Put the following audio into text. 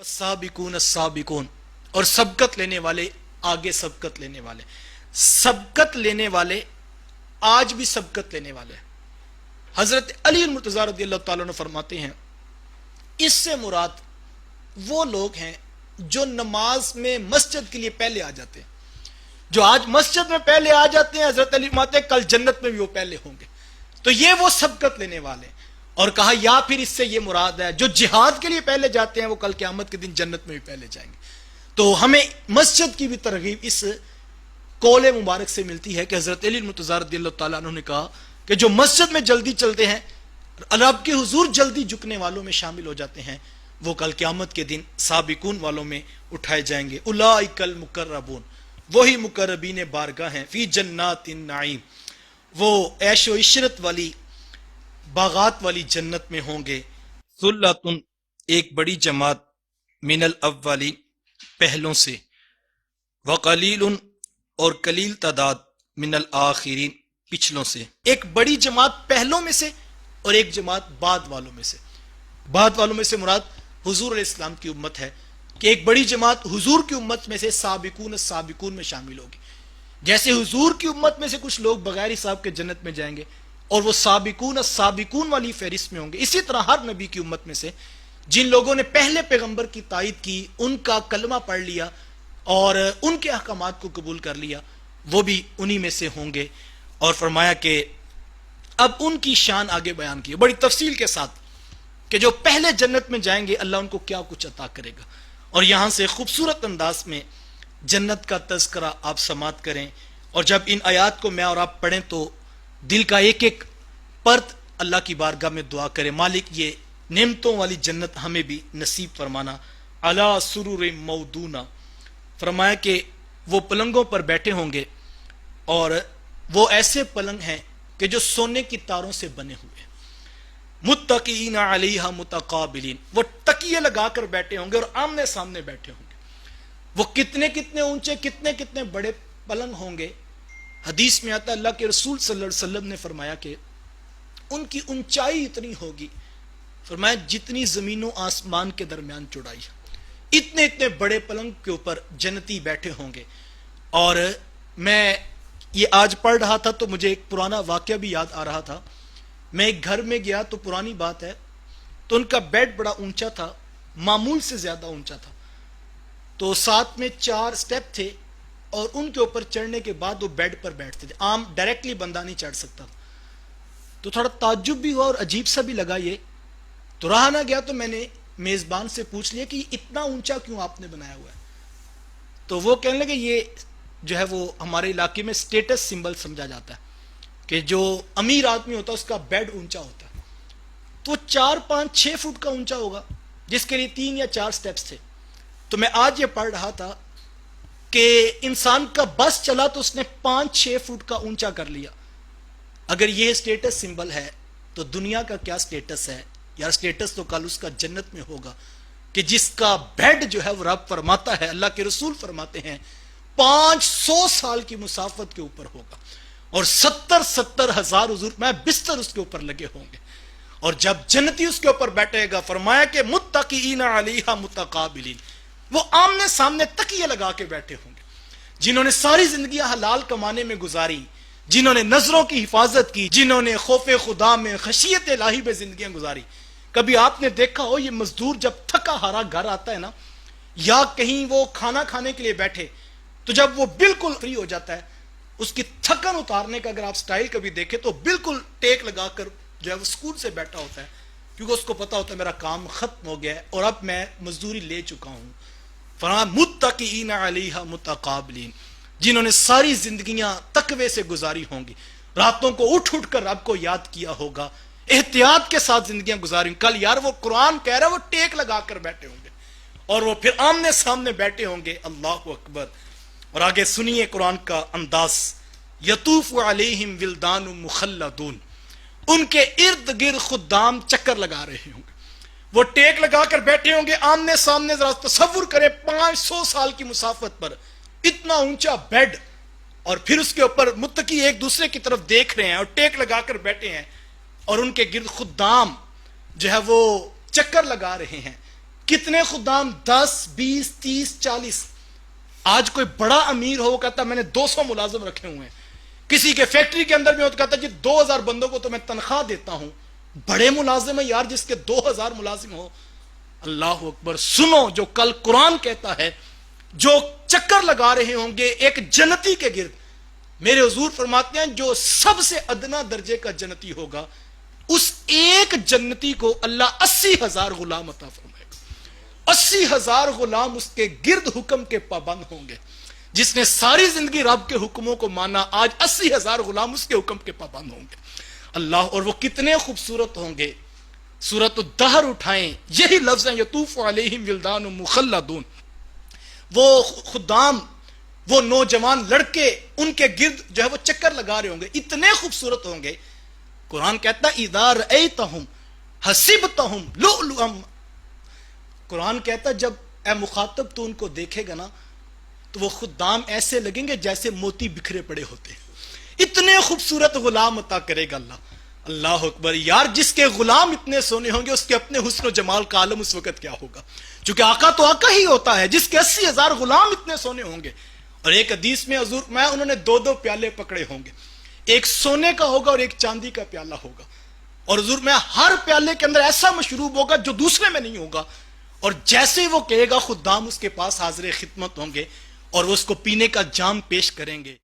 والسابقون السابقون، اور سبقت لینے والے، آگے سبقت لینے والے، سبقت لینے والے آج بھی سبقت لینے والے ہیں۔ حضرت علی المرتضیٰ رضی اللہ تعالیٰ عنہ فرماتے ہیں اس سے مراد وہ لوگ ہیں جو نماز میں مسجد کے لیے پہلے آ جاتے ہیں، جو آج مسجد میں پہلے آ جاتے ہیں، حضرت علی فرماتے ہیں کل جنت میں بھی وہ پہلے ہوں گے، تو یہ وہ سبقت لینے والے ہیں۔ اور کہا یا پھر اس سے یہ مراد ہے جو جہاد کے لیے پہلے جاتے ہیں وہ کل قیامت کے دن جنت میں بھی پہلے جائیں گے۔ تو ہمیں مسجد کی بھی ترغیب اس قول مبارک سے ملتی ہے کہ حضرت علی المرتضیٰ رضی اللہ تعالیٰ عنہ نے کہا کہ جو مسجد میں جلدی چلتے ہیں، رب کے حضور جلدی جھکنے والوں میں شامل ہو جاتے ہیں، وہ کل قیامت کے دن سابقون والوں میں اٹھائے جائیں گے۔ اولئک المقربون، وہی مقربین بارگاہ ہیں، فی جنات النعیم، وہ عیش و عشرت والی باغات والی جنت میں ہوں گے۔ ثلۃ، ایک بڑی جماعت، من الاولی، پہلوں سے، وقلیل، اور قلیل تعداد، من الآخرین، پچھلوں سے۔ ایک بڑی جماعت پہلوں میں سے اور ایک جماعت بعد والوں میں سے۔ بعد والوں میں سے مراد حضور علیہ السلام کی امت ہے کہ ایک بڑی جماعت حضور کی امت میں سے سابقون السابقون میں شامل ہوگی۔ جیسے حضور کی امت میں سے کچھ لوگ بغیر حساب کے جنت میں جائیں گے اور وہ سابقون السابقون والی فہرست میں ہوں گے، اسی طرح ہر نبی کی امت میں سے جن لوگوں نے پہلے پیغمبر کی تائید کی، ان کا کلمہ پڑھ لیا اور ان کے احکامات کو قبول کر لیا، وہ بھی انہی میں سے ہوں گے۔ اور فرمایا کہ اب ان کی شان آگے بیان کی بڑی تفصیل کے ساتھ کہ جو پہلے جنت میں جائیں گے اللہ ان کو کیا کچھ عطا کرے گا، اور یہاں سے خوبصورت انداز میں جنت کا تذکرہ آپ سماعت کریں، اور جب ان آیات کو میں اور آپ پڑھیں تو دل کا ایک ایک پرت اللہ کی بارگاہ میں دعا کرے، مالک یہ نعمتوں والی جنت ہمیں بھی نصیب فرمانا۔ علی سرور موضونہ، فرمایا کہ وہ پلنگوں پر بیٹھے ہوں گے، اور وہ ایسے پلنگ ہیں کہ جو سونے کی تاروں سے بنے ہوئے، متقین علیہا متقابلین، وہ تکیے لگا کر بیٹھے ہوں گے اور آمنے سامنے بیٹھے ہوں گے۔ وہ کتنے کتنے اونچے، کتنے کتنے بڑے پلنگ ہوں گے۔ حدیث میں آتا ہے اللہ کے رسول صلی اللہ علیہ وسلم نے فرمایا کہ ان کی اونچائی اتنی ہوگی، فرمایا جتنی زمین و آسمان کے درمیان چوڑائی ہے۔ اتنے اتنے بڑے پلنگ کے اوپر جنتی بیٹھے ہوں گے۔ اور میں یہ آج پڑھ رہا تھا تو مجھے ایک پرانا واقعہ بھی یاد آ رہا تھا۔ میں ایک گھر میں گیا تو پرانی بات ہے، تو ان کا بیڈ بڑا اونچا تھا، معمول سے زیادہ اونچا تھا، تو ساتھ میں 4 سٹیپ تھے اور ان کے اوپر چڑھنے کے بعد وہ بیڈ پر بیٹھتے تھے، عام ڈائریکٹلی بندہ نہیں چڑھ سکتا۔ تو تھوڑا تعجب بھی ہوا اور عجیب سا بھی لگا یہ، تو رہا نہ گیا تو میں نے میزبان سے پوچھ لیا کہ اتنا اونچا کیوں آپ نے بنایا ہوا ہے؟ تو وہ کہنے لگے یہ جو ہے وہ ہمارے علاقے میں سٹیٹس سمبل سمجھا جاتا ہے کہ جو امیر آدمی ہوتا ہے اس کا بیڈ اونچا ہوتا ہے، تو 4 5 6 فٹ کا اونچا ہوگا جس کے لیے 3 یا 4 سٹیپس تھے۔ تو میں آج یہ پڑھ رہا تھا کہ انسان کا بس چلا تو اس نے 5 6 فٹ کا اونچا کر لیا۔ اگر یہ سٹیٹس سمبل ہے تو دنیا کا کیا سٹیٹس ہے؟ یا سٹیٹس تو کل اس کا جنت میں ہوگا کہ جس کا بیڈ جو ہے وہ رب فرماتا ہے، اللہ کے رسول فرماتے ہیں 500 سال کی مسافت کے اوپر ہوگا، اور 70 ہزار حضور میں بستر اس کے اوپر لگے ہوں گے، اور جب جنتی اس کے اوپر بیٹھے گا فرمایا کہ متقین علیہا متقابلین، وہ آمنے سامنے تکیے لگا کے بیٹھے ہوں گے، جنہوں نے ساری زندگیاں حلال کمانے میں گزاری، جنہوں نے نظروں کی حفاظت کی، جنہوں نے خوف خدا میں، خشیت الہی میں زندگیاں گزاری۔ کبھی آپ نے دیکھا ہو یہ مزدور جب تھکا ہارا گھر آتا ہے نا، یا کہیں وہ کھانا کھانے کے لیے بیٹھے تو جب وہ بالکل فری ہو جاتا ہے، اس کی تھکن اتارنے کا اگر آپ سٹائل کبھی دیکھیں تو بالکل ٹیک لگا کر جو ہے وہ سکون سے بیٹھا ہوتا ہے، کیونکہ اس کو پتا ہوتا ہے میرا کام ختم ہو گیا ہے اور اب میں مزدوری لے چکا ہوں۔ فرمایا متقین علیہا متقابلین، جنہوں نے ساری زندگیاں تقوی سے گزاری ہوں گی، راتوں کو اٹھ اٹھ کر رب کو یاد کیا ہوگا، احتیاط کے ساتھ زندگیاں گزاری ہوں۔ کل یار وہ قرآن کہہ رہا ہے وہ ٹیک لگا کر بیٹھے ہوں گے اور وہ پھر آمنے سامنے بیٹھے ہوں گے۔ اللہ اکبر۔ اور آگے سنیے قرآن کا انداز، یطوف علیہم ولدان مخلدون، ان کے ارد گرد خدام چکر لگا رہے ہوں گے، وہ ٹیک لگا کر بیٹھے ہوں گے آمنے سامنے۔ ذرا تصور کریں 500 سال کی مسافت پر اتنا اونچا بیڈ، اور پھر اس کے اوپر متقی ایک دوسرے کی طرف دیکھ رہے ہیں اور ٹیک لگا کر بیٹھے ہیں، اور ان کے گرد خدام جو ہے وہ چکر لگا رہے ہیں۔ کتنے خدام؟ 10 20 30 40. آج کوئی بڑا امیر ہو کہتا میں نے 200 ملازم رکھے ہوئے ہیں. کسی کے فیکٹری کے اندر میں ہوتا کہتا جی 2000 بندوں کو تو میں تنخواہ دیتا ہوں. بڑے ملازم ہیں یار جس کے 2000 ملازم ہو. اللہ اکبر. سنو جو کل قرآن کہتا ہے جو چکر لگا رہے ہوں گے ایک جنتی کے گرد. میرے حضور فرماتے ہیں جو سب سے ادنا درجے کا جنتی ہوگا اس ایک جنتی کو اللہ 80,000 غلام عطا فرمائے گا. 80,000 غلام اس کے گرد حکم کے پابند ہوں گے. جس نے ساری زندگی رب کے حکموں کو مانا آج 80,000 غلام اس کے حکم کے پابند ہوں گے. اللہ. اور وہ کتنے خوبصورت ہوں گے. سورۃ الدہر اٹھائیں, یہی لفظ ہیں یطوف علیہم ولدان مخلدون. وہ خدام, وہ نوجوان لڑکے ان کے گرد جو ہے وہ چکر لگا رہے ہوں گے, اتنے خوبصورت ہوں گے. قرآن کہتا ہے اذا رأیتہم حسبتہم لؤلؤا. قرآن کہتا ہے جب اے مخاطب تو ان کو دیکھے گا نا تو وہ خدام ایسے لگیں گے جیسے موتی بکھرے پڑے ہوتے ہیں. اتنے خوبصورت غلام عطا کرے گا اللہ. اللہ اکبر. یار جس کے غلام اتنے سونے ہوں گے اس کے اپنے حسن و جمال کا عالم اس وقت کیا ہوگا. چونکہ آقا تو آقا ہی ہوتا ہے. جس کے 80,000 غلام اتنے سونے ہوں گے. اور ایک حدیث میں حضور میں انہوں نے 2 پیالے پکڑے ہوں گے, ایک سونے کا ہوگا اور ایک چاندی کا پیالہ ہوگا. اور حضور میں ہر پیالے کے اندر ایسا مشروب ہوگا جو دوسرے میں نہیں ہوگا. اور جیسے وہ کہے گا خدام اس کے پاس حاضر خدمت ہوں گے اور وہ اس کو پینے کا جام پیش کریں گے.